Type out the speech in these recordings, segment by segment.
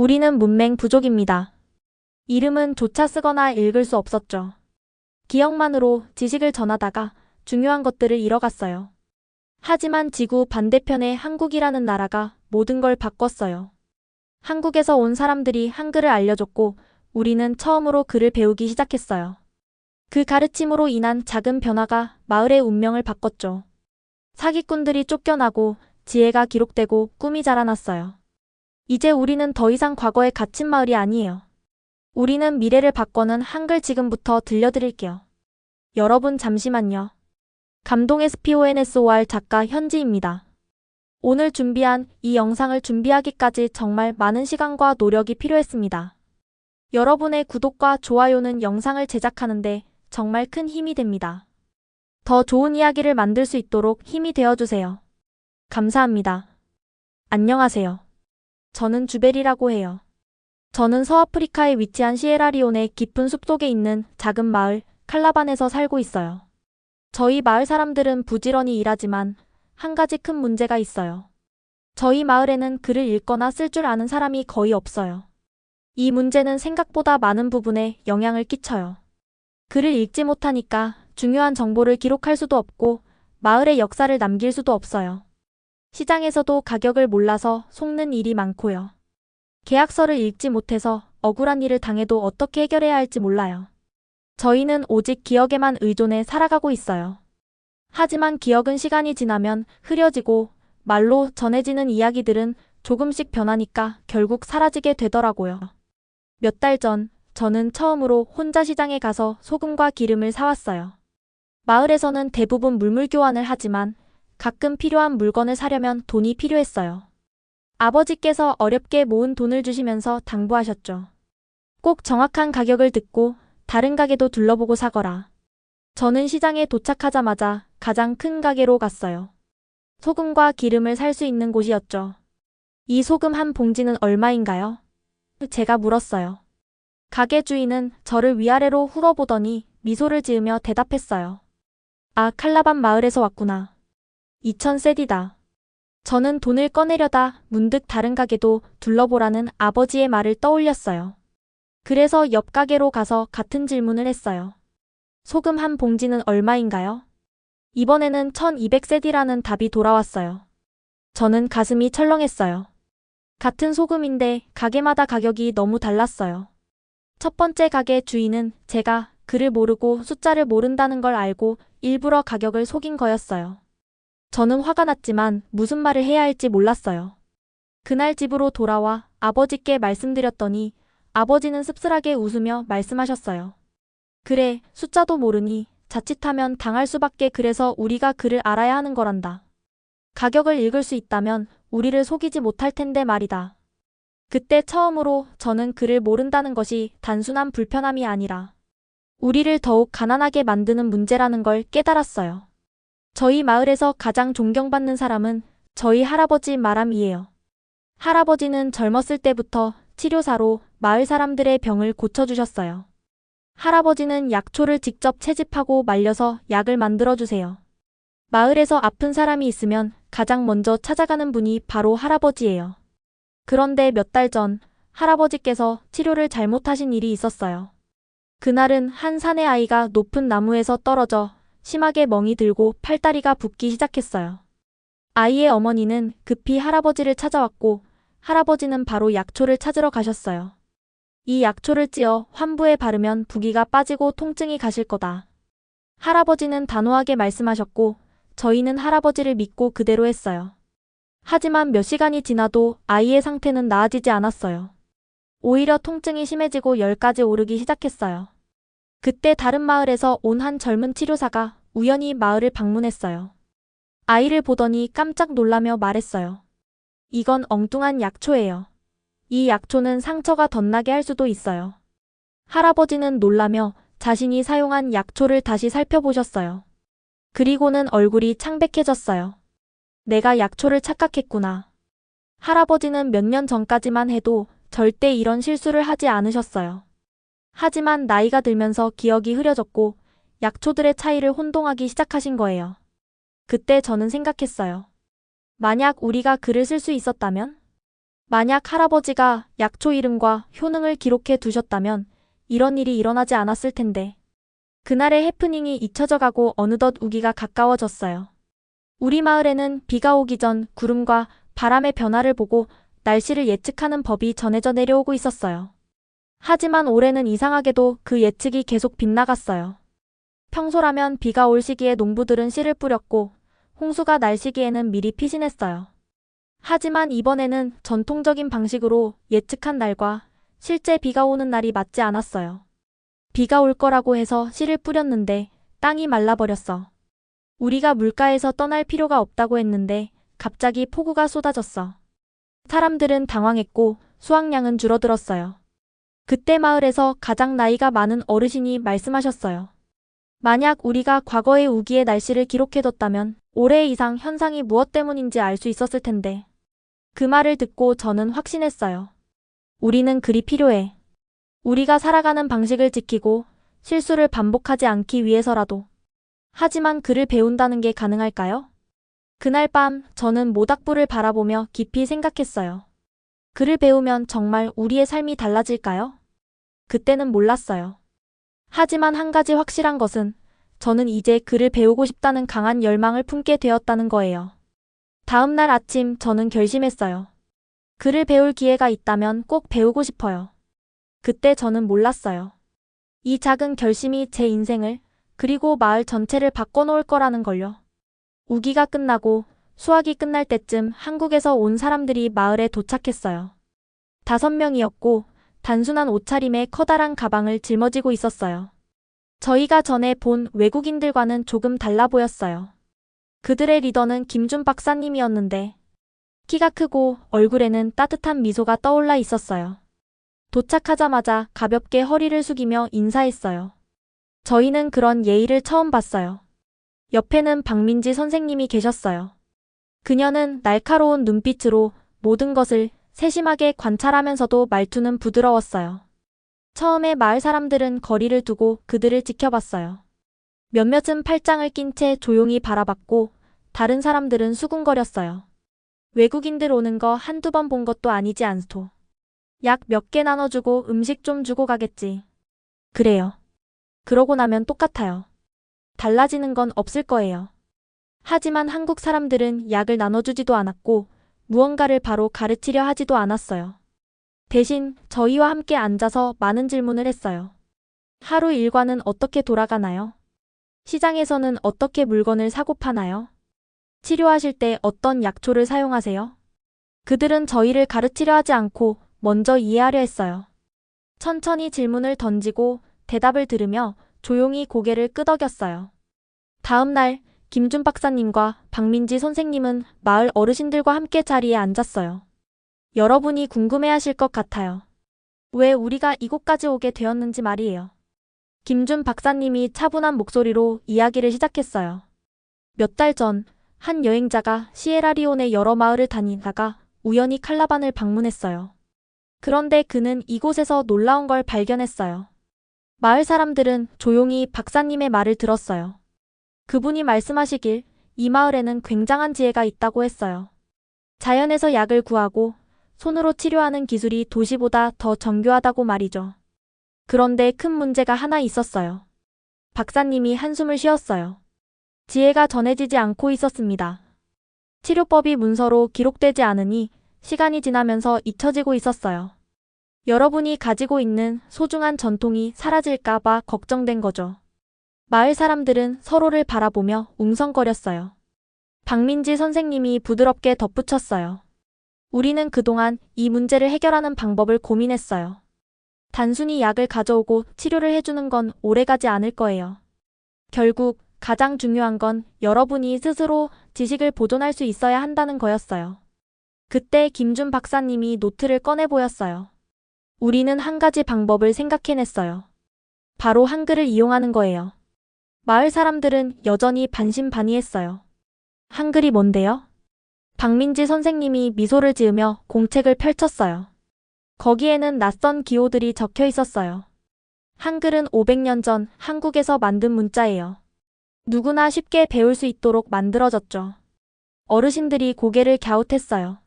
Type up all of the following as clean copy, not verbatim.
우리는 문맹 부족입니다. 이름은 조차 쓰거나 읽을 수 없었죠. 기억만으로 지식을 전하다가 중요한 것들을 잃어갔어요. 하지만 지구 반대편에 한국이라는 나라가 모든 걸 바꿨어요. 한국에서 온 사람들이 한글을 알려줬고 우리는 처음으로 글을 배우기 시작했어요. 그 가르침으로 인한 작은 변화가 마을의 운명을 바꿨죠. 사기꾼들이 쫓겨나고 지혜가 기록되고 꿈이 자라났어요. 이제 우리는 더 이상 과거에 갇힌 마을이 아니에요. 우리는 미래를 바꿔는 한글 지금부터 들려드릴게요. 여러분 잠시만요. 감동 SPONSOR 작가 현지입니다. 오늘 준비한 이 영상을 준비하기까지 정말 많은 시간과 노력이 필요했습니다. 여러분의 구독과 좋아요는 영상을 제작하는데 정말 큰 힘이 됩니다. 더 좋은 이야기를 만들 수 있도록 힘이 되어주세요. 감사합니다. 안녕하세요. 저는 주벨이라고 해요. 저는 서아프리카에 위치한 시에라리온의 깊은 숲속에 있는 작은 마을 칼라반에서 살고 있어요. 저희 마을 사람들은 부지런히 일하지만 한 가지 큰 문제가 있어요. 저희 마을에는 글을 읽거나 쓸 줄 아는 사람이 거의 없어요. 이 문제는 생각보다 많은 부분에 영향을 끼쳐요. 글을 읽지 못하니까 중요한 정보를 기록할 수도 없고 마을의 역사를 남길 수도 없어요. 시장에서도 가격을 몰라서 속는 일이 많고요. 계약서를 읽지 못해서 억울한 일을 당해도 어떻게 해결해야 할지 몰라요. 저희는 오직 기억에만 의존해 살아가고 있어요. 하지만 기억은 시간이 지나면 흐려지고 말로 전해지는 이야기들은 조금씩 변하니까 결국 사라지게 되더라고요. 몇 달 전, 저는 처음으로 혼자 시장에 가서 소금과 기름을 사왔어요. 마을에서는 대부분 물물 교환을 하지만 가끔 필요한 물건을 사려면 돈이 필요했어요. 아버지께서 어렵게 모은 돈을 주시면서 당부하셨죠. 꼭 정확한 가격을 듣고 다른 가게도 둘러보고 사거라. 저는 시장에 도착하자마자 가장 큰 가게로 갔어요. 소금과 기름을 살 수 있는 곳이었죠. 이 소금 한 봉지는 얼마인가요? 제가 물었어요. 가게 주인은 저를 위아래로 훑어보더니 미소를 지으며 대답했어요. 아, 칼라반 마을에서 왔구나. 2000세디다. 저는 돈을 꺼내려다 문득 다른 가게도 둘러보라는 아버지의 말을 떠올렸어요. 그래서 옆 가게로 가서 같은 질문을 했어요. 소금 한 봉지는 얼마인가요? 이번에는 1200세디라는 답이 돌아왔어요. 저는 가슴이 철렁했어요. 같은 소금인데 가게마다 가격이 너무 달랐어요. 첫 번째 가게 주인은 제가 글을 모르고 숫자를 모른다는 걸 알고 일부러 가격을 속인 거였어요. 저는 화가 났지만 무슨 말을 해야 할지 몰랐어요. 그날 집으로 돌아와 아버지께 말씀드렸더니 아버지는 씁쓸하게 웃으며 말씀하셨어요. 그래, 숫자도 모르니 자칫하면 당할 수밖에. 그래서 우리가 글을 알아야 하는 거란다. 가격을 읽을 수 있다면 우리를 속이지 못할 텐데 말이다. 그때 처음으로 저는 글을 모른다는 것이 단순한 불편함이 아니라 우리를 더욱 가난하게 만드는 문제라는 걸 깨달았어요. 저희 마을에서 가장 존경받는 사람은 저희 할아버지 마람이에요. 할아버지는 젊었을 때부터 치료사로 마을 사람들의 병을 고쳐주셨어요. 할아버지는 약초를 직접 채집하고 말려서 약을 만들어주세요. 마을에서 아픈 사람이 있으면 가장 먼저 찾아가는 분이 바로 할아버지예요. 그런데 몇 달 전 할아버지께서 치료를 잘못하신 일이 있었어요. 그날은 한 사내 아이가 높은 나무에서 떨어져 심하게 멍이 들고 팔다리가 붓기 시작했어요. 아이의 어머니는 급히 할아버지를 찾아왔고 할아버지는 바로 약초를 찾으러 가셨어요. 이 약초를 찧어 환부에 바르면 부기가 빠지고 통증이 가실 거다. 할아버지는 단호하게 말씀하셨고 저희는 할아버지를 믿고 그대로 했어요. 하지만 몇 시간이 지나도 아이의 상태는 나아지지 않았어요. 오히려 통증이 심해지고 열까지 오르기 시작했어요. 그때 다른 마을에서 온 한 젊은 치료사가 우연히 마을을 방문했어요. 아이를 보더니 깜짝 놀라며 말했어요. 이건 엉뚱한 약초예요. 이 약초는 상처가 덧나게 할 수도 있어요. 할아버지는 놀라며 자신이 사용한 약초를 다시 살펴보셨어요. 그리고는 얼굴이 창백해졌어요. 내가 약초를 착각했구나. 할아버지는 몇 년 전까지만 해도 절대 이런 실수를 하지 않으셨어요. 하지만 나이가 들면서 기억이 흐려졌고 약초들의 차이를 혼동하기 시작하신 거예요. 그때 저는 생각했어요. 만약 우리가 글을 쓸 수 있었다면? 만약 할아버지가 약초 이름과 효능을 기록해 두셨다면 이런 일이 일어나지 않았을 텐데. 그날의 해프닝이 잊혀져 가고 어느덧 우기가 가까워졌어요. 우리 마을에는 비가 오기 전 구름과 바람의 변화를 보고 날씨를 예측하는 법이 전해져 내려오고 있었어요. 하지만 올해는 이상하게도 그 예측이 계속 빗나갔어요. 평소라면 비가 올 시기에 농부들은 씨를 뿌렸고 홍수가 날 시기에는 미리 피신했어요. 하지만 이번에는 전통적인 방식으로 예측한 날과 실제 비가 오는 날이 맞지 않았어요. 비가 올 거라고 해서 씨를 뿌렸는데 땅이 말라버렸어. 우리가 물가에서 떠날 필요가 없다고 했는데 갑자기 폭우가 쏟아졌어. 사람들은 당황했고 수확량은 줄어들었어요. 그때 마을에서 가장 나이가 많은 어르신이 말씀하셨어요. 만약 우리가 과거의 우기의 날씨를 기록해뒀다면 올해의 이상 현상이 무엇 때문인지 알 수 있었을 텐데. 그 말을 듣고 저는 확신했어요. 우리는 글이 필요해. 우리가 살아가는 방식을 지키고 실수를 반복하지 않기 위해서라도. 하지만 글을 배운다는 게 가능할까요? 그날 밤 저는 모닥불을 바라보며 깊이 생각했어요. 글을 배우면 정말 우리의 삶이 달라질까요? 그때는 몰랐어요. 하지만 한 가지 확실한 것은 저는 이제 글을 배우고 싶다는 강한 열망을 품게 되었다는 거예요. 다음 날 아침 저는 결심했어요. 글을 배울 기회가 있다면 꼭 배우고 싶어요. 그때 저는 몰랐어요. 이 작은 결심이 제 인생을 그리고 마을 전체를 바꿔놓을 거라는 걸요. 우기가 끝나고 수학이 끝날 때쯤 한국에서 온 사람들이 마을에 도착했어요. 5명이었고 단순한 옷차림에 커다란 가방을 짊어지고 있었어요. 저희가 전에 본 외국인들과는 조금 달라 보였어요. 그들의 리더는 김준 박사님이었는데 키가 크고 얼굴에는 따뜻한 미소가 떠올라 있었어요. 도착하자마자 가볍게 허리를 숙이며 인사했어요. 저희는 그런 예의를 처음 봤어요. 옆에는 박민지 선생님이 계셨어요. 그녀는 날카로운 눈빛으로 모든 것을 세심하게 관찰하면서도 말투는 부드러웠어요. 처음에 마을 사람들은 거리를 두고 그들을 지켜봤어요. 몇몇은 팔짱을 낀 채 조용히 바라봤고 다른 사람들은 수군거렸어요. 외국인들 오는 거 한두 번 본 것도 아니지 않소. 약 몇 개 나눠주고 음식 좀 주고 가겠지. 그래요. 그러고 나면 똑같아요. 달라지는 건 없을 거예요. 하지만 한국 사람들은 약을 나눠주지도 않았고 무언가를 바로 가르치려 하지도 않았어요. 대신 저희와 함께 앉아서 많은 질문을 했어요. 하루 일과는 어떻게 돌아가나요? 시장에서는 어떻게 물건을 사고 파나요? 치료하실 때 어떤 약초를 사용하세요? 그들은 저희를 가르치려 하지 않고 먼저 이해하려 했어요. 천천히 질문을 던지고 대답을 들으며 조용히 고개를 끄덕였어요. 다음 날 김준 박사님과 박민지 선생님은 마을 어르신들과 함께 자리에 앉았어요. 여러분이 궁금해하실 것 같아요. 왜 우리가 이곳까지 오게 되었는지 말이에요. 김준 박사님이 차분한 목소리로 이야기를 시작했어요. 몇 달 전 한 여행자가 시에라리온의 여러 마을을 다니다가 우연히 칼라반을 방문했어요. 그런데 그는 이곳에서 놀라운 걸 발견했어요. 마을 사람들은 조용히 박사님의 말을 들었어요. 그분이 말씀하시길 이 마을에는 굉장한 지혜가 있다고 했어요. 자연에서 약을 구하고 손으로 치료하는 기술이 도시보다 더 정교하다고 말이죠. 그런데 큰 문제가 하나 있었어요. 박사님이 한숨을 쉬었어요. 지혜가 전해지지 않고 있었습니다. 치료법이 문서로 기록되지 않으니 시간이 지나면서 잊혀지고 있었어요. 여러분이 가지고 있는 소중한 전통이 사라질까 봐 걱정된 거죠. 마을 사람들은 서로를 바라보며 웅성거렸어요. 박민지 선생님이 부드럽게 덧붙였어요. 우리는 그동안 이 문제를 해결하는 방법을 고민했어요. 단순히 약을 가져오고 치료를 해주는 건 오래가지 않을 거예요. 결국 가장 중요한 건 여러분이 스스로 지식을 보존할 수 있어야 한다는 거였어요. 그때 김준 박사님이 노트를 꺼내 보였어요. 우리는 한 가지 방법을 생각해냈어요. 바로 한글을 이용하는 거예요. 마을 사람들은 여전히 반신반의했어요. 한글이 뭔데요? 박민지 선생님이 미소를 지으며 공책을 펼쳤어요. 거기에는 낯선 기호들이 적혀 있었어요. 한글은 500년 전 한국에서 만든 문자예요. 누구나 쉽게 배울 수 있도록 만들어졌죠. 어르신들이 고개를 갸웃했어요.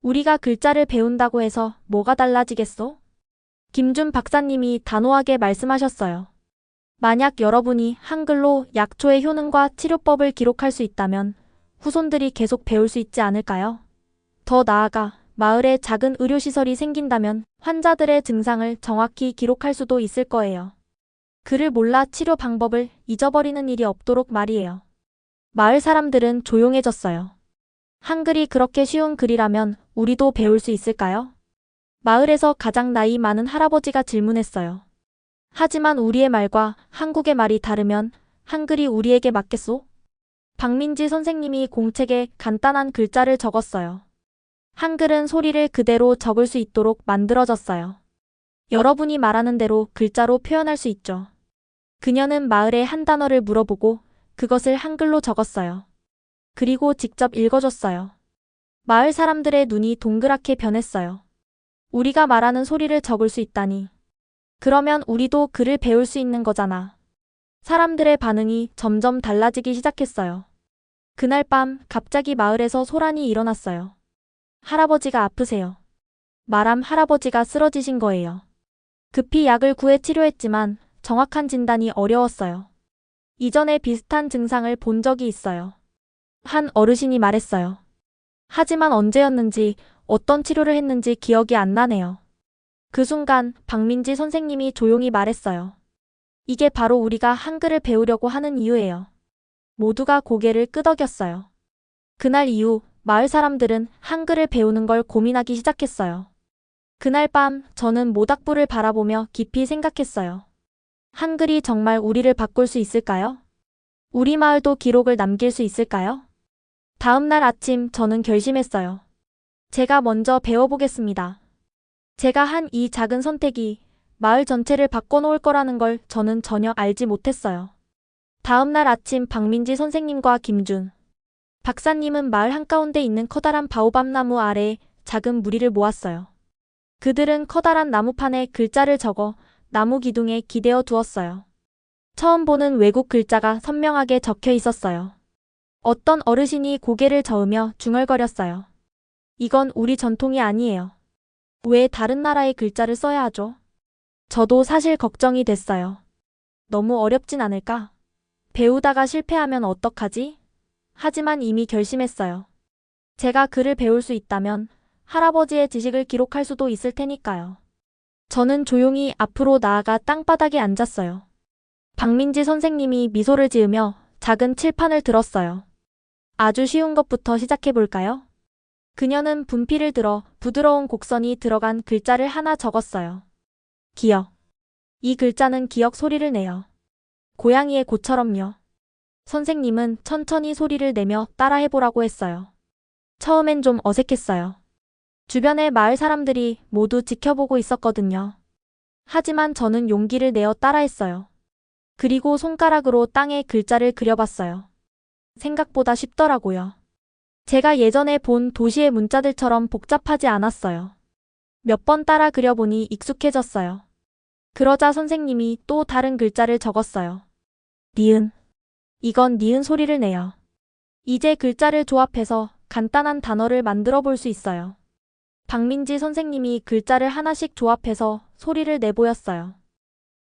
우리가 글자를 배운다고 해서 뭐가 달라지겠소? 김준 박사님이 단호하게 말씀하셨어요. 만약 여러분이 한글로 약초의 효능과 치료법을 기록할 수 있다면 후손들이 계속 배울 수 있지 않을까요? 더 나아가 마을에 작은 의료시설이 생긴다면 환자들의 증상을 정확히 기록할 수도 있을 거예요. 글을 몰라 치료 방법을 잊어버리는 일이 없도록 말이에요. 마을 사람들은 조용해졌어요. 한글이 그렇게 쉬운 글이라면 우리도 배울 수 있을까요? 마을에서 가장 나이 많은 할아버지가 질문했어요. 하지만 우리의 말과 한국의 말이 다르면 한글이 우리에게 맞겠소? 박민지 선생님이 공책에 간단한 글자를 적었어요. 한글은 소리를 그대로 적을 수 있도록 만들어졌어요. 여러분이 말하는 대로 글자로 표현할 수 있죠. 그녀는 마을에 한 단어를 물어보고 그것을 한글로 적었어요. 그리고 직접 읽어줬어요. 마을 사람들의 눈이 동그랗게 변했어요. 우리가 말하는 소리를 적을 수 있다니. 그러면 우리도 글을 배울 수 있는 거잖아. 사람들의 반응이 점점 달라지기 시작했어요. 그날 밤 갑자기 마을에서 소란이 일어났어요. 할아버지가 아프세요. 말함 할아버지가 쓰러지신 거예요. 급히 약을 구해 치료했지만 정확한 진단이 어려웠어요. 이전에 비슷한 증상을 본 적이 있어요. 한 어르신이 말했어요. 하지만 언제였는지 어떤 치료를 했는지 기억이 안 나네요. 그 순간 박민지 선생님이 조용히 말했어요. 이게 바로 우리가 한글을 배우려고 하는 이유예요. 모두가 고개를 끄덕였어요. 그날 이후 마을 사람들은 한글을 배우는 걸 고민하기 시작했어요. 그날 밤 저는 모닥불을 바라보며 깊이 생각했어요. 한글이 정말 우리를 바꿀 수 있을까요? 우리 마을도 기록을 남길 수 있을까요? 다음 날 아침 저는 결심했어요. 제가 먼저 배워보겠습니다. 제가 한 이 작은 선택이 마을 전체를 바꿔놓을 거라는 걸 저는 전혀 알지 못했어요. 다음 날 아침 박민지 선생님과 김준 박사님은 마을 한가운데 있는 커다란 바오밥 나무 아래에 작은 무리를 모았어요. 그들은 커다란 나무판에 글자를 적어 나무 기둥에 기대어 두었어요. 처음 보는 외국 글자가 선명하게 적혀 있었어요. 어떤 어르신이 고개를 저으며 중얼거렸어요. 이건 우리 전통이 아니에요. 왜 다른 나라의 글자를 써야 하죠? 저도 사실 걱정이 됐어요. 너무 어렵진 않을까? 배우다가 실패하면 어떡하지? 하지만 이미 결심했어요. 제가 글을 배울 수 있다면 할아버지의 지식을 기록할 수도 있을 테니까요. 저는 조용히 앞으로 나아가 땅바닥에 앉았어요. 박민지 선생님이 미소를 지으며 작은 칠판을 들었어요. 아주 쉬운 것부터 시작해볼까요? 그녀는 분필을 들어 부드러운 곡선이 들어간 글자를 하나 적었어요. 기역. 이 글자는 기역 소리를 내요. 고양이의 고처럼요. 선생님은 천천히 소리를 내며 따라해보라고 했어요. 처음엔 좀 어색했어요. 주변의 마을 사람들이 모두 지켜보고 있었거든요. 하지만 저는 용기를 내어 따라했어요. 그리고 손가락으로 땅에 글자를 그려봤어요. 생각보다 쉽더라고요. 제가 예전에 본 도시의 문자들처럼 복잡하지 않았어요. 몇 번 따라 그려보니 익숙해졌어요. 그러자 선생님이 또 다른 글자를 적었어요. 니은. 이건 니은 소리를 내요. 이제 글자를 조합해서 간단한 단어를 만들어 볼 수 있어요. 박민지 선생님이 글자를 하나씩 조합해서 소리를 내보였어요.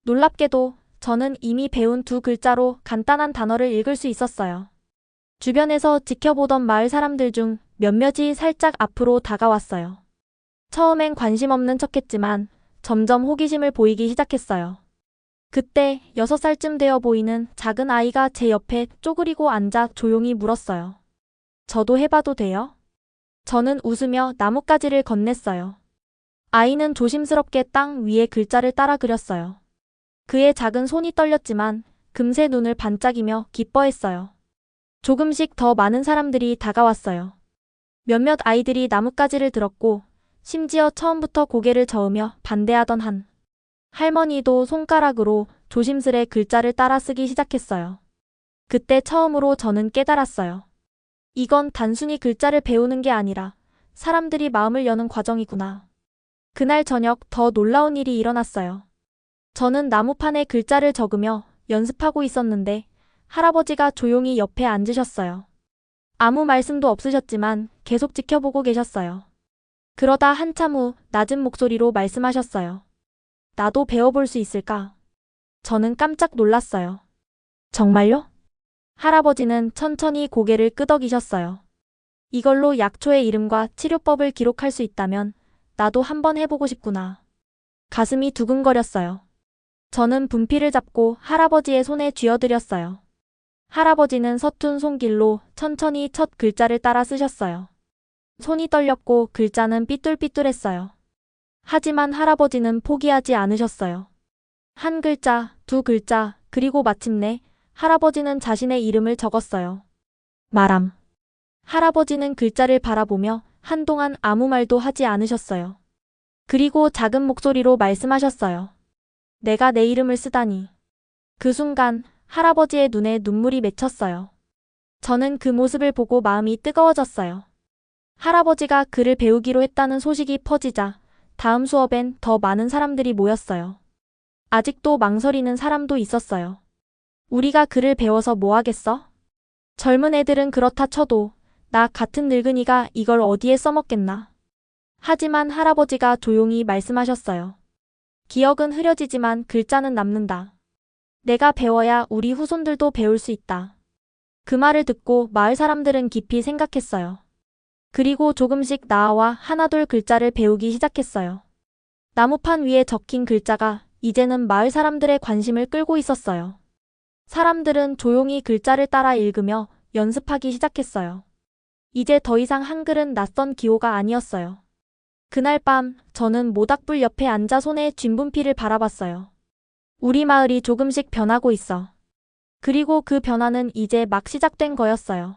놀랍게도 저는 이미 배운 두 글자로 간단한 단어를 읽을 수 있었어요. 주변에서 지켜보던 마을 사람들 중 몇몇이 살짝 앞으로 다가왔어요. 처음엔 관심 없는 척했지만 점점 호기심을 보이기 시작했어요. 그때 6살쯤 되어 보이는 작은 아이가 제 옆에 쪼그리고 앉아 조용히 물었어요. 저도 해봐도 돼요? 저는 웃으며 나뭇가지를 건넸어요. 아이는 조심스럽게 땅 위에 글자를 따라 그렸어요. 그의 작은 손이 떨렸지만 금세 눈을 반짝이며 기뻐했어요. 조금씩 더 많은 사람들이 다가왔어요. 몇몇 아이들이 나뭇가지를 들었고 심지어 처음부터 고개를 저으며 반대하던 한 할머니도 손가락으로 조심스레 글자를 따라 쓰기 시작했어요. 그때 처음으로 저는 깨달았어요. 이건 단순히 글자를 배우는 게 아니라 사람들이 마음을 여는 과정이구나. 그날 저녁 더 놀라운 일이 일어났어요. 저는 나무판에 글자를 적으며 연습하고 있었는데 할아버지가 조용히 옆에 앉으셨어요. 아무 말씀도 없으셨지만 계속 지켜보고 계셨어요. 그러다 한참 후 낮은 목소리로 말씀하셨어요. 나도 배워볼 수 있을까? 저는 깜짝 놀랐어요. 정말요? 할아버지는 천천히 고개를 끄덕이셨어요. 이걸로 약초의 이름과 치료법을 기록할 수 있다면 나도 한번 해보고 싶구나. 가슴이 두근거렸어요. 저는 분필을 잡고 할아버지의 손에 쥐어드렸어요. 할아버지는 서툰 손길로 천천히 첫 글자를 따라 쓰셨어요. 손이 떨렸고 글자는 삐뚤삐뚤했어요. 하지만 할아버지는 포기하지 않으셨어요. 한 글자, 두 글자, 그리고 마침내 할아버지는 자신의 이름을 적었어요. 마람. 할아버지는 글자를 바라보며 한동안 아무 말도 하지 않으셨어요. 그리고 작은 목소리로 말씀하셨어요. 내가 내 이름을 쓰다니. 그 순간 할아버지의 눈에 눈물이 맺혔어요. 저는 그 모습을 보고 마음이 뜨거워졌어요. 할아버지가 글을 배우기로 했다는 소식이 퍼지자 다음 수업엔 더 많은 사람들이 모였어요. 아직도 망설이는 사람도 있었어요. 우리가 글을 배워서 뭐 하겠어? 젊은 애들은 그렇다 쳐도 나 같은 늙은이가 이걸 어디에 써먹겠나? 하지만 할아버지가 조용히 말씀하셨어요. 기억은 흐려지지만 글자는 남는다. 내가 배워야 우리 후손들도 배울 수 있다. 그 말을 듣고 마을 사람들은 깊이 생각했어요. 그리고 조금씩 나아와 하나둘 글자를 배우기 시작했어요. 나무판 위에 적힌 글자가 이제는 마을 사람들의 관심을 끌고 있었어요. 사람들은 조용히 글자를 따라 읽으며 연습하기 시작했어요. 이제 더 이상 한글은 낯선 기호가 아니었어요. 그날 밤 저는 모닥불 옆에 앉아 손에 쥔 분필을 바라봤어요. 우리 마을이 조금씩 변하고 있어. 그리고 그 변화는 이제 막 시작된 거였어요.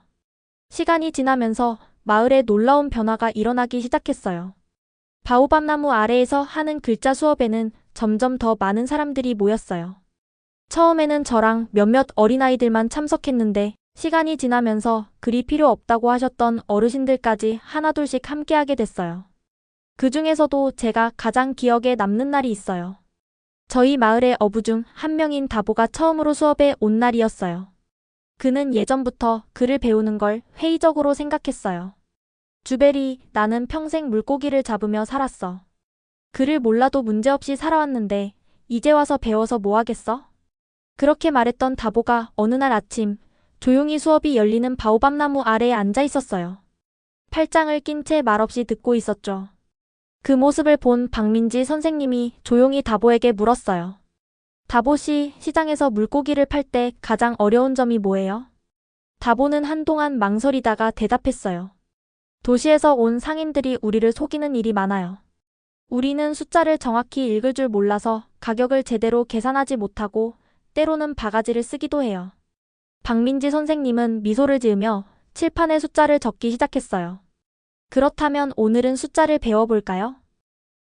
시간이 지나면서 마을에 놀라운 변화가 일어나기 시작했어요. 바오밥나무 아래에서 하는 글자 수업에는 점점 더 많은 사람들이 모였어요. 처음에는 저랑 몇몇 어린아이들만 참석했는데 시간이 지나면서 글이 필요 없다고 하셨던 어르신들까지 하나둘씩 함께하게 됐어요. 그 중에서도 제가 가장 기억에 남는 날이 있어요. 저희 마을의 어부 중 한 명인 다보가 처음으로 수업에 온 날이었어요. 그는 예전부터 글을 배우는 걸 회의적으로 생각했어요. 주베리, 나는 평생 물고기를 잡으며 살았어. 글을 몰라도 문제없이 살아왔는데 이제 와서 배워서 뭐 하겠어? 그렇게 말했던 다보가 어느 날 아침 조용히 수업이 열리는 바오밥나무 아래에 앉아 있었어요. 팔짱을 낀 채 말없이 듣고 있었죠. 그 모습을 본 박민지 선생님이 조용히 다보에게 물었어요. 다보 씨, 시장에서 물고기를 팔 때 가장 어려운 점이 뭐예요? 다보는 한동안 망설이다가 대답했어요. 도시에서 온 상인들이 우리를 속이는 일이 많아요. 우리는 숫자를 정확히 읽을 줄 몰라서 가격을 제대로 계산하지 못하고 때로는 바가지를 쓰기도 해요. 박민지 선생님은 미소를 지으며 칠판에 숫자를 적기 시작했어요. 그렇다면 오늘은 숫자를 배워볼까요?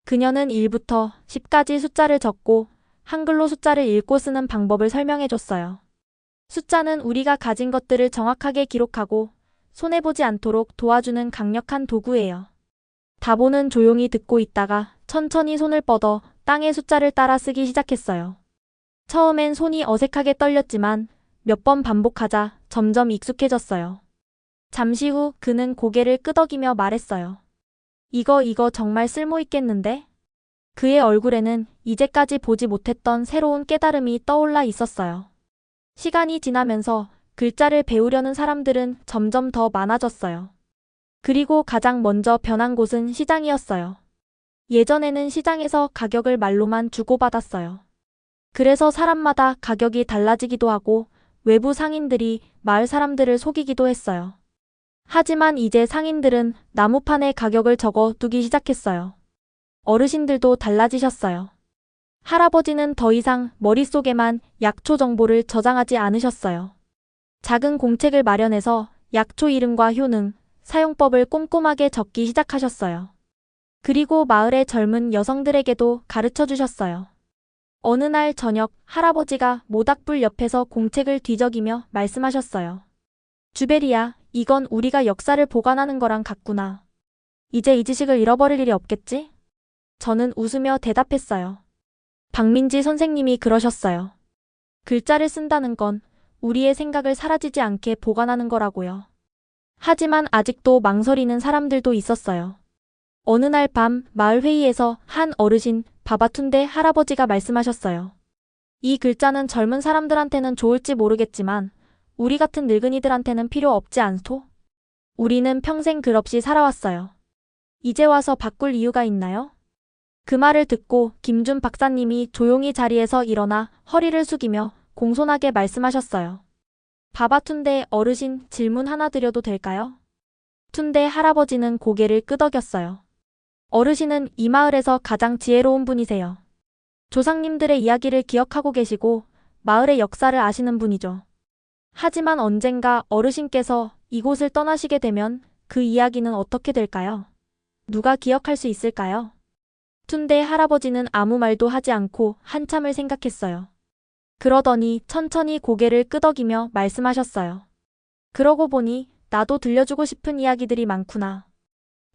그녀는 1부터 10까지 숫자를 적고 한글로 숫자를 읽고 쓰는 방법을 설명해줬어요. 숫자는 우리가 가진 것들을 정확하게 기록하고 손해보지 않도록 도와주는 강력한 도구예요. 다보는 조용히 듣고 있다가 천천히 손을 뻗어 땅의 숫자를 따라 쓰기 시작했어요. 처음엔 손이 어색하게 떨렸지만 몇 번 반복하자 점점 익숙해졌어요. 잠시 후 그는 고개를 끄덕이며 말했어요. 이거 정말 쓸모있겠는데? 그의 얼굴에는 이제까지 보지 못했던 새로운 깨달음이 떠올라 있었어요. 시간이 지나면서 글자를 배우려는 사람들은 점점 더 많아졌어요. 그리고 가장 먼저 변한 곳은 시장이었어요. 예전에는 시장에서 가격을 말로만 주고받았어요. 그래서 사람마다 가격이 달라지기도 하고 외부 상인들이 마을 사람들을 속이기도 했어요. 하지만 이제 상인들은 나무판에 가격을 적어 두기 시작했어요. 어르신들도 달라지셨어요. 할아버지는 더 이상 머릿속에만 약초 정보를 저장하지 않으셨어요. 작은 공책을 마련해서 약초 이름과 효능, 사용법을 꼼꼼하게 적기 시작하셨어요. 그리고 마을의 젊은 여성들에게도 가르쳐 주셨어요. 어느 날 저녁 할아버지가 모닥불 옆에서 공책을 뒤적이며 말씀하셨어요. 주베리야, 이건 우리가 역사를 보관하는 거랑 같구나. 이제 이 지식을 잃어버릴 일이 없겠지? 저는 웃으며 대답했어요. 박민지 선생님이 그러셨어요. 글자를 쓴다는 건 우리의 생각을 사라지지 않게 보관하는 거라고요. 하지만 아직도 망설이는 사람들도 있었어요. 어느 날 밤 마을 회의에서 한 어르신 바바툰데 할아버지가 말씀하셨어요. 이 글자는 젊은 사람들한테는 좋을지 모르겠지만 우리 같은 늙은이들한테는 필요 없지 않소? 우리는 평생 글 없이 살아왔어요. 이제 와서 바꿀 이유가 있나요? 그 말을 듣고 김준 박사님이 조용히 자리에서 일어나 허리를 숙이며 공손하게 말씀하셨어요. 바바툰데 어르신 질문 하나 드려도 될까요? 툰데 할아버지는 고개를 끄덕였어요. 어르신은 이 마을에서 가장 지혜로운 분이세요. 조상님들의 이야기를 기억하고 계시고 마을의 역사를 아시는 분이죠. 하지만 언젠가 어르신께서 이곳을 떠나시게 되면 그 이야기는 어떻게 될까요? 누가 기억할 수 있을까요? 툰데 할아버지는 아무 말도 하지 않고 한참을 생각했어요. 그러더니 천천히 고개를 끄덕이며 말씀하셨어요. 그러고 보니 나도 들려주고 싶은 이야기들이 많구나.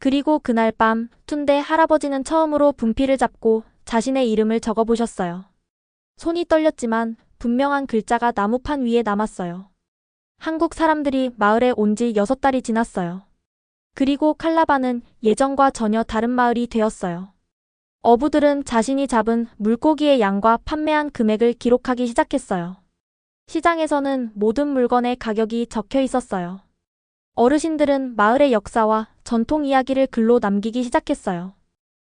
그리고 그날 밤 툰데 할아버지는 처음으로 분필을 잡고 자신의 이름을 적어보셨어요. 손이 떨렸지만 분명한 글자가 나무판 위에 남았어요. 한국 사람들이 마을에 온 지 6달이 지났어요. 그리고 칼라바는 예전과 전혀 다른 마을이 되었어요. 어부들은 자신이 잡은 물고기의 양과 판매한 금액을 기록하기 시작했어요. 시장에서는 모든 물건의 가격이 적혀 있었어요. 어르신들은 마을의 역사와 전통 이야기를 글로 남기기 시작했어요.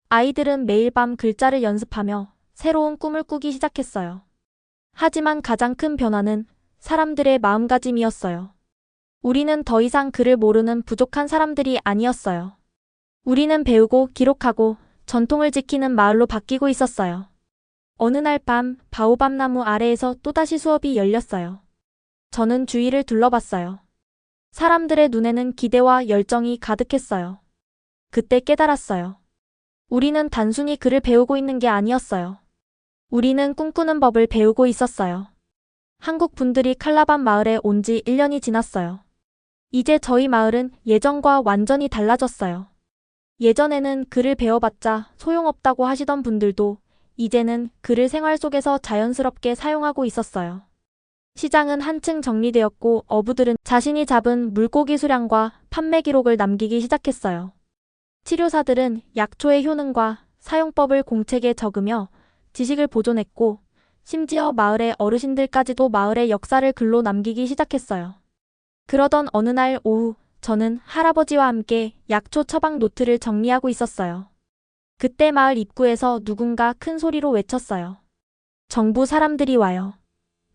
아이들은 매일 밤 글자를 연습하며 새로운 꿈을 꾸기 시작했어요. 하지만 가장 큰 변화는 사람들의 마음가짐이었어요. 우리는 더 이상 글을 모르는 부족한 사람들이 아니었어요. 우리는 배우고 기록하고 전통을 지키는 마을로 바뀌고 있었어요. 어느 날 밤 바오밥 나무 아래에서 또다시 수업이 열렸어요. 저는 주위를 둘러봤어요. 사람들의 눈에는 기대와 열정이 가득했어요. 그때 깨달았어요. 우리는 단순히 글을 배우고 있는 게 아니었어요. 우리는 꿈꾸는 법을 배우고 있었어요. 한국 분들이 칼라반 마을에 온 지 1년이 지났어요. 이제 저희 마을은 예전과 완전히 달라졌어요. 예전에는 글을 배워봤자 소용없다고 하시던 분들도 이제는 글을 생활 속에서 자연스럽게 사용하고 있었어요. 시장은 한층 정리되었고 어부들은 자신이 잡은 물고기 수량과 판매 기록을 남기기 시작했어요. 치료사들은 약초의 효능과 사용법을 공책에 적으며 지식을 보존했고 심지어 마을의 어르신들까지도 마을의 역사를 글로 남기기 시작했어요. 그러던 어느 날 오후 저는 할아버지와 함께 약초 처방 노트를 정리하고 있었어요. 그때 마을 입구에서 누군가 큰 소리로 외쳤어요. 정부 사람들이 와요.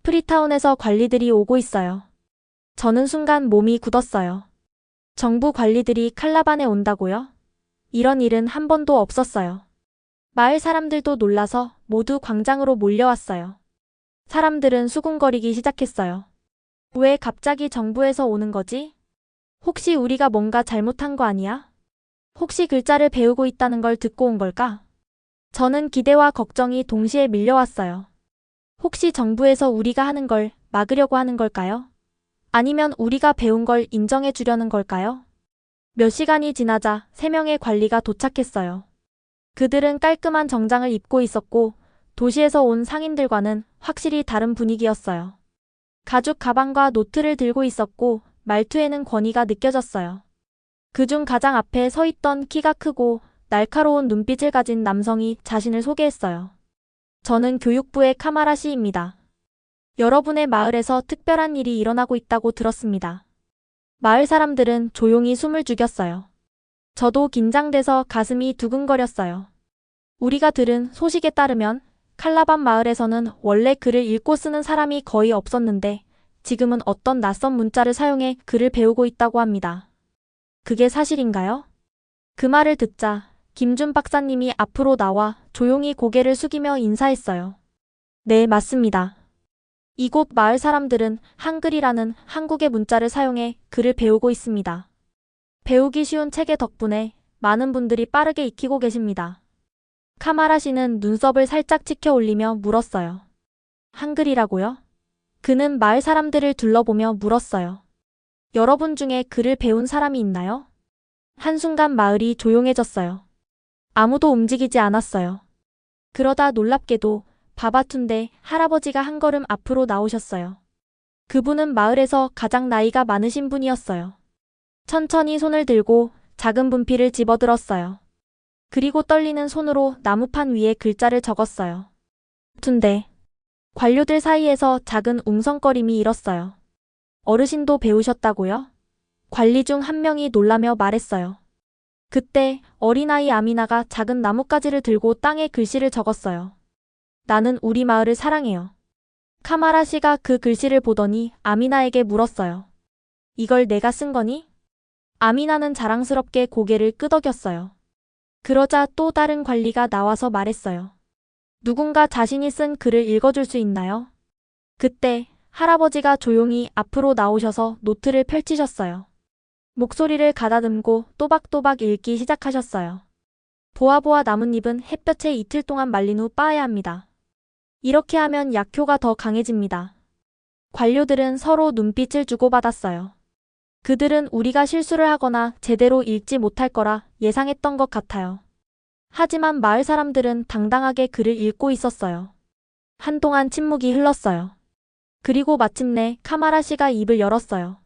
프리타운에서 관리들이 오고 있어요. 저는 순간 몸이 굳었어요. 정부 관리들이 칼라반에 온다고요? 이런 일은 한 번도 없었어요. 마을 사람들도 놀라서 모두 광장으로 몰려왔어요. 사람들은 수군거리기 시작했어요. 왜 갑자기 정부에서 오는 거지? 혹시 우리가 뭔가 잘못한 거 아니야? 혹시 글자를 배우고 있다는 걸 듣고 온 걸까? 저는 기대와 걱정이 동시에 밀려왔어요. 혹시 정부에서 우리가 하는 걸 막으려고 하는 걸까요? 아니면 우리가 배운 걸 인정해 주려는 걸까요? 몇 시간이 지나자 3명의 관리가 도착했어요. 그들은 깔끔한 정장을 입고 있었고 도시에서 온 상인들과는 확실히 다른 분위기였어요. 가죽 가방과 노트를 들고 있었고 말투에는 권위가 느껴졌어요. 그중 가장 앞에 서 있던 키가 크고 날카로운 눈빛을 가진 남성이 자신을 소개했어요. 저는 교육부의 카마라 씨입니다. 여러분의 마을에서 특별한 일이 일어나고 있다고 들었습니다. 마을 사람들은 조용히 숨을 죽였어요. 저도 긴장돼서 가슴이 두근거렸어요. 우리가 들은 소식에 따르면 칼라반 마을에서는 원래 글을 읽고 쓰는 사람이 거의 없었는데 지금은 어떤 낯선 문자를 사용해 글을 배우고 있다고 합니다. 그게 사실인가요? 그 말을 듣자 김준 박사님이 앞으로 나와 조용히 고개를 숙이며 인사했어요. 네, 맞습니다. 이곳 마을 사람들은 한글이라는 한국의 문자를 사용해 글을 배우고 있습니다. 배우기 쉬운 체계 덕분에 많은 분들이 빠르게 익히고 계십니다. 카마라 씨는 눈썹을 살짝 치켜 올리며 물었어요. 한글이라고요? 그는 마을 사람들을 둘러보며 물었어요. 여러분 중에 글을 배운 사람이 있나요? 한순간 마을이 조용해졌어요. 아무도 움직이지 않았어요. 그러다 놀랍게도 바바툰데 할아버지가 한 걸음 앞으로 나오셨어요. 그분은 마을에서 가장 나이가 많으신 분이었어요. 천천히 손을 들고 작은 분필을 집어들었어요. 그리고 떨리는 손으로 나무판 위에 글자를 적었어요. 둔데 관료들 사이에서 작은 웅성거림이 일었어요. 어르신도 배우셨다고요? 관리 중 한 명이 놀라며 말했어요. 그때 어린아이 아미나가 작은 나뭇가지를 들고 땅에 글씨를 적었어요. 나는 우리 마을을 사랑해요. 카마라 씨가 그 글씨를 보더니 아미나에게 물었어요. 이걸 내가 쓴 거니? 아미나는 자랑스럽게 고개를 끄덕였어요. 그러자 또 다른 관리가 나와서 말했어요. 누군가 자신이 쓴 글을 읽어줄 수 있나요? 그때 할아버지가 조용히 앞으로 나오셔서 노트를 펼치셨어요. 목소리를 가다듬고 또박또박 읽기 시작하셨어요. 보아보아 나뭇잎은 햇볕에 이틀 동안 말린 후 빻아야 합니다. 이렇게 하면 약효가 더 강해집니다. 관료들은 서로 눈빛을 주고받았어요. 그들은 우리가 실수를 하거나 제대로 읽지 못할 거라 예상했던 것 같아요. 하지만 마을 사람들은 당당하게 글을 읽고 있었어요. 한동안 침묵이 흘렀어요. 그리고 마침내 카마라 씨가 입을 열었어요.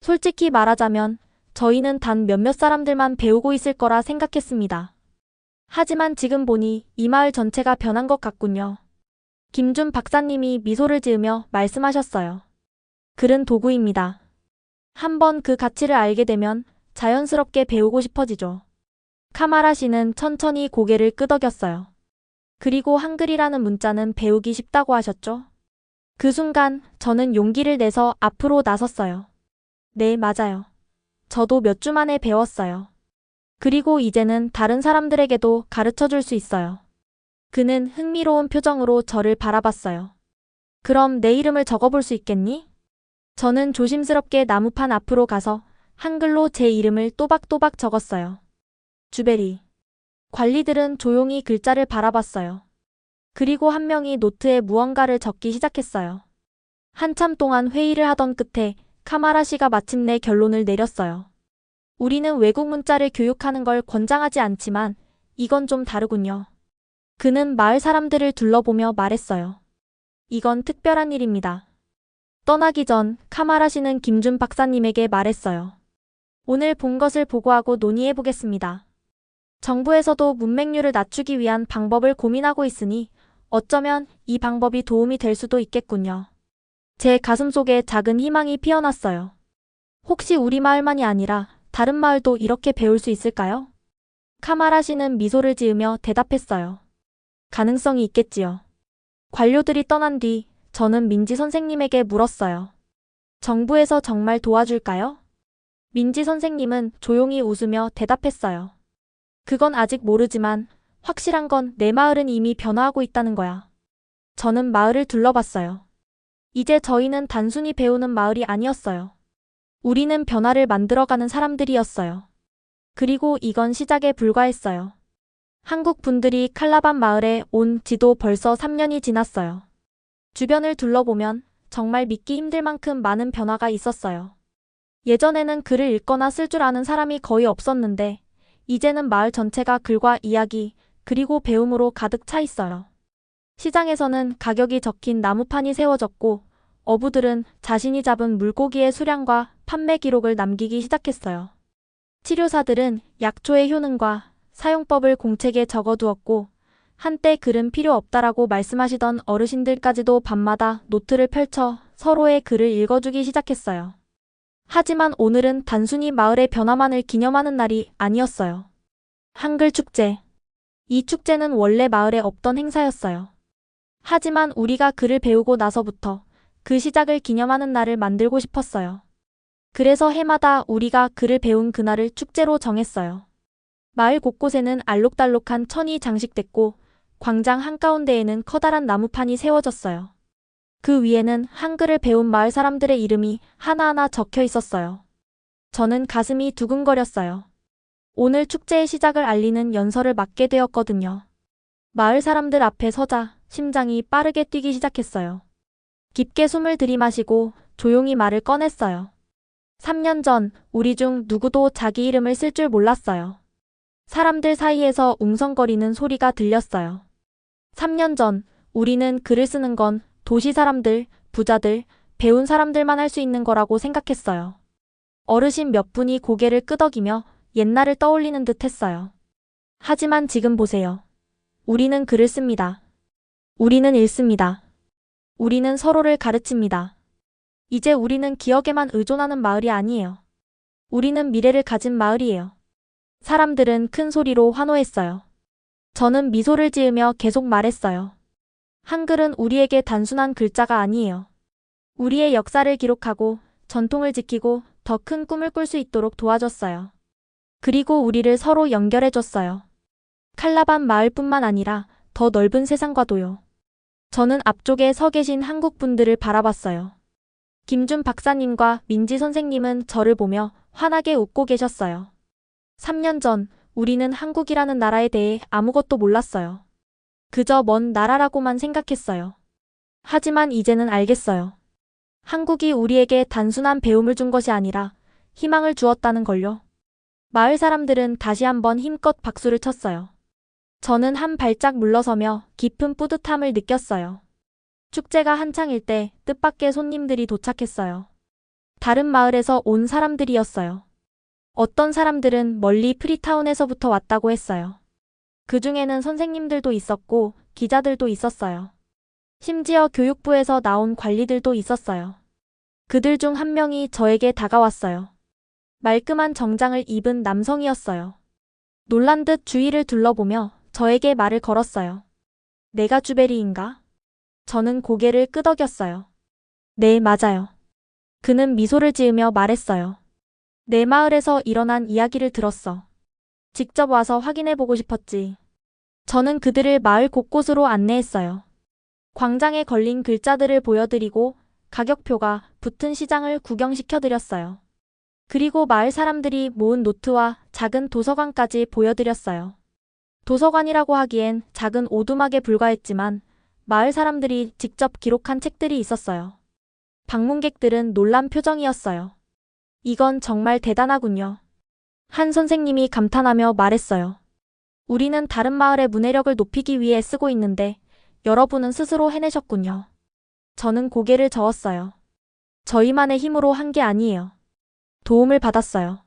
솔직히 말하자면 저희는 단 몇몇 사람들만 배우고 있을 거라 생각했습니다. 하지만 지금 보니 이 마을 전체가 변한 것 같군요. 김준 박사님이 미소를 지으며 말씀하셨어요. 글은 도구입니다. 한번 그 가치를 알게 되면 자연스럽게 배우고 싶어지죠. 카마라 씨는 천천히 고개를 끄덕였어요. 그리고 한글이라는 문자는 배우기 쉽다고 하셨죠? 그 순간 저는 용기를 내서 앞으로 나섰어요. 네, 맞아요. 저도 몇 주 만에 배웠어요. 그리고 이제는 다른 사람들에게도 가르쳐 줄 수 있어요. 그는 흥미로운 표정으로 저를 바라봤어요. 그럼 내 이름을 적어볼 수 있겠니? 저는 조심스럽게 나무판 앞으로 가서 한글로 제 이름을 또박또박 적었어요. 주베리. 관리들은 조용히 글자를 바라봤어요. 그리고 한 명이 노트에 무언가를 적기 시작했어요. 한참 동안 회의를 하던 끝에 카마라 씨가 마침내 결론을 내렸어요. 우리는 외국 문자를 교육하는 걸 권장하지 않지만 이건 좀 다르군요. 그는 마을 사람들을 둘러보며 말했어요. 이건 특별한 일입니다. 떠나기 전 카마라 씨는 김준 박사님에게 말했어요. 오늘 본 것을 보고하고 논의해 보겠습니다. 정부에서도 문맹률을 낮추기 위한 방법을 고민하고 있으니 어쩌면 이 방법이 도움이 될 수도 있겠군요. 제 가슴속에 작은 희망이 피어났어요. 혹시 우리 마을만이 아니라 다른 마을도 이렇게 배울 수 있을까요? 카마라 씨는 미소를 지으며 대답했어요. 가능성이 있겠지요. 관료들이 떠난 뒤 저는 민지 선생님에게 물었어요. 정부에서 정말 도와줄까요? 민지 선생님은 조용히 웃으며 대답했어요. 그건 아직 모르지만 확실한 건 내 마을은 이미 변화하고 있다는 거야. 저는 마을을 둘러봤어요. 이제 저희는 단순히 배우는 마을이 아니었어요. 우리는 변화를 만들어가는 사람들이었어요. 그리고 이건 시작에 불과했어요. 한국 분들이 칼라반 마을에 온 지도 벌써 3년이 지났어요. 주변을 둘러보면 정말 믿기 힘들 만큼 많은 변화가 있었어요. 예전에는 글을 읽거나 쓸 줄 아는 사람이 거의 없었는데 이제는 마을 전체가 글과 이야기 그리고 배움으로 가득 차 있어요. 시장에서는 가격이 적힌 나무판이 세워졌고 어부들은 자신이 잡은 물고기의 수량과 판매 기록을 남기기 시작했어요. 치료사들은 약초의 효능과 사용법을 공책에 적어두었고 한때 글은 필요 없다라고 말씀하시던 어르신들까지도 밤마다 노트를 펼쳐 서로의 글을 읽어주기 시작했어요. 하지만 오늘은 단순히 마을의 변화만을 기념하는 날이 아니었어요. 한글 축제. 이 축제는 원래 마을에 없던 행사였어요. 하지만 우리가 글을 배우고 나서부터 그 시작을 기념하는 날을 만들고 싶었어요. 그래서 해마다 우리가 글을 배운 그날을 축제로 정했어요. 마을 곳곳에는 알록달록한 천이 장식됐고 광장 한가운데에는 커다란 나무판이 세워졌어요. 그 위에는 한글을 배운 마을 사람들의 이름이 하나하나 적혀 있었어요. 저는 가슴이 두근거렸어요. 오늘 축제의 시작을 알리는 연설을 맡게 되었거든요. 마을 사람들 앞에 서자 심장이 빠르게 뛰기 시작했어요. 깊게 숨을 들이마시고 조용히 말을 꺼냈어요. 3년 전 우리 중 누구도 자기 이름을 쓸 줄 몰랐어요. 사람들 사이에서 웅성거리는 소리가 들렸어요. 3년 전 우리는 글을 쓰는 건 도시 사람들, 부자들, 배운 사람들만 할 수 있는 거라고 생각했어요. 어르신 몇 분이 고개를 끄덕이며 옛날을 떠올리는 듯 했어요. 하지만 지금 보세요. 우리는 글을 씁니다. 우리는 읽습니다. 우리는 서로를 가르칩니다. 이제 우리는 기억에만 의존하는 마을이 아니에요. 우리는 미래를 가진 마을이에요. 사람들은 큰 소리로 환호했어요. 저는 미소를 지으며 계속 말했어요. 한글은 우리에게 단순한 글자가 아니에요. 우리의 역사를 기록하고 전통을 지키고 더 큰 꿈을 꿀 수 있도록 도와줬어요. 그리고 우리를 서로 연결해줬어요. 칼라반 마을뿐만 아니라 더 넓은 세상과도요. 저는 앞쪽에 서 계신 한국 분들을 바라봤어요. 김준 박사님과 민지 선생님은 저를 보며 환하게 웃고 계셨어요. 3년 전 우리는 한국이라는 나라에 대해 아무것도 몰랐어요. 그저 먼 나라라고만 생각했어요. 하지만 이제는 알겠어요. 한국이 우리에게 단순한 배움을 준 것이 아니라 희망을 주었다는 걸요. 마을 사람들은 다시 한번 힘껏 박수를 쳤어요. 저는 한 발짝 물러서며 깊은 뿌듯함을 느꼈어요. 축제가 한창일 때 뜻밖의 손님들이 도착했어요. 다른 마을에서 온 사람들이었어요. 어떤 사람들은 멀리 프리타운에서부터 왔다고 했어요. 그 중에는 선생님들도 있었고 기자들도 있었어요. 심지어 교육부에서 나온 관리들도 있었어요. 그들 중 한 명이 저에게 다가왔어요. 말끔한 정장을 입은 남성이었어요. 놀란 듯 주위를 둘러보며 저에게 말을 걸었어요. 내가 주베리인가? 저는 고개를 끄덕였어요. 네, 맞아요. 그는 미소를 지으며 말했어요. 내 마을에서 일어난 이야기를 들었어. 직접 와서 확인해보고 싶었지. 저는 그들을 마을 곳곳으로 안내했어요. 광장에 걸린 글자들을 보여드리고 가격표가 붙은 시장을 구경시켜드렸어요. 그리고 마을 사람들이 모은 노트와 작은 도서관까지 보여드렸어요. 도서관이라고 하기엔 작은 오두막에 불과했지만 마을 사람들이 직접 기록한 책들이 있었어요. 방문객들은 놀란 표정이었어요. 이건 정말 대단하군요. 한 선생님이 감탄하며 말했어요. 우리는 다른 마을의 문해력을 높이기 위해 쓰고 있는데 여러분은 스스로 해내셨군요. 저는 고개를 저었어요. 저희만의 힘으로 한 게 아니에요. 도움을 받았어요.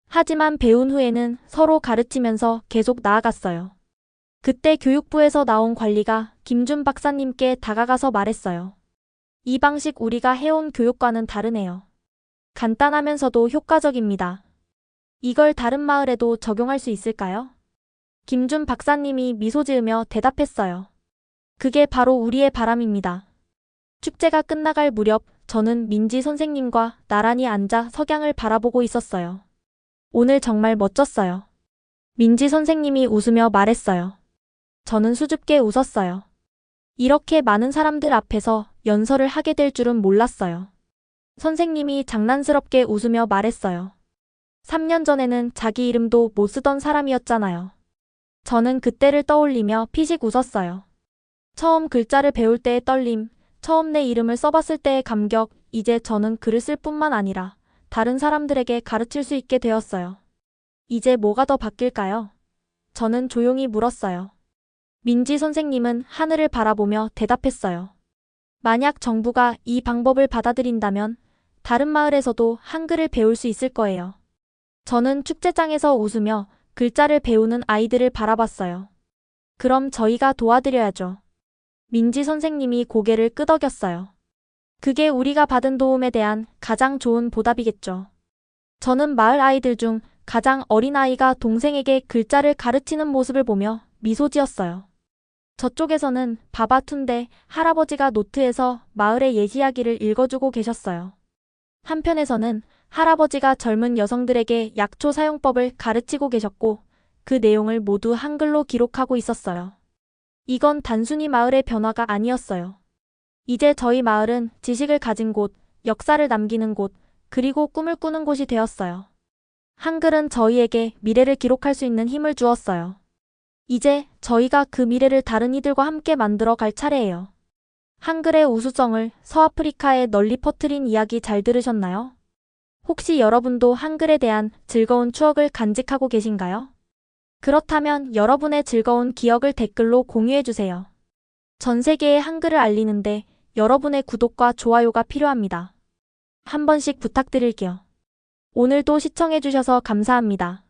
하지만 배운 후에는 서로 가르치면서 계속 나아갔어요. 그때 교육부에서 나온 관리가 김준 박사님께 다가가서 말했어요. 이 방식 우리가 해온 교육과는 다르네요. 간단하면서도 효과적입니다. 이걸 다른 마을에도 적용할 수 있을까요? 김준 박사님이 미소 지으며 대답했어요. 그게 바로 우리의 바람입니다. 축제가 끝나갈 무렵 저는 민지 선생님과 나란히 앉아 석양을 바라보고 있었어요. 오늘 정말 멋졌어요. 민지 선생님이 웃으며 말했어요. 저는 수줍게 웃었어요. 이렇게 많은 사람들 앞에서 연설을 하게 될 줄은 몰랐어요. 선생님이 장난스럽게 웃으며 말했어요. 3년 전에는 자기 이름도 못 쓰던 사람이었잖아요. 저는 그때를 떠올리며 피식 웃었어요. 처음 글자를 배울 때의 떨림, 처음 내 이름을 써봤을 때의 감격, 이제 저는 글을 쓸 뿐만 아니라 다른 사람들에게 가르칠 수 있게 되었어요. 이제 뭐가 더 바뀔까요? 저는 조용히 물었어요. 민지 선생님은 하늘을 바라보며 대답했어요. 만약 정부가 이 방법을 받아들인다면 다른 마을에서도 한글을 배울 수 있을 거예요. 저는 축제장에서 웃으며 글자를 배우는 아이들을 바라봤어요. 그럼 저희가 도와드려야죠. 민지 선생님이 고개를 끄덕였어요. 그게 우리가 받은 도움에 대한 가장 좋은 보답이겠죠. 저는 마을 아이들 중 가장 어린 아이가 동생에게 글자를 가르치는 모습을 보며 미소 지었어요. 저쪽에서는 바바툰데 할아버지가 노트에서 마을의 옛 이야기를 읽어주고 계셨어요. 한편에서는 할아버지가 젊은 여성들에게 약초 사용법을 가르치고 계셨고 그 내용을 모두 한글로 기록하고 있었어요. 이건 단순히 마을의 변화가 아니었어요. 이제 저희 마을은 지식을 가진 곳, 역사를 남기는 곳, 그리고 꿈을 꾸는 곳이 되었어요. 한글은 저희에게 미래를 기록할 수 있는 힘을 주었어요. 이제 저희가 그 미래를 다른 이들과 함께 만들어 갈 차례예요. 한글의 우수성을 서아프리카에 널리 퍼뜨린 이야기 잘 들으셨나요? 혹시 여러분도 한글에 대한 즐거운 추억을 간직하고 계신가요? 그렇다면 여러분의 즐거운 기억을 댓글로 공유해주세요. 전 세계에 한글을 알리는데 여러분의 구독과 좋아요가 필요합니다. 한 번씩 부탁드릴게요. 오늘도 시청해주셔서 감사합니다.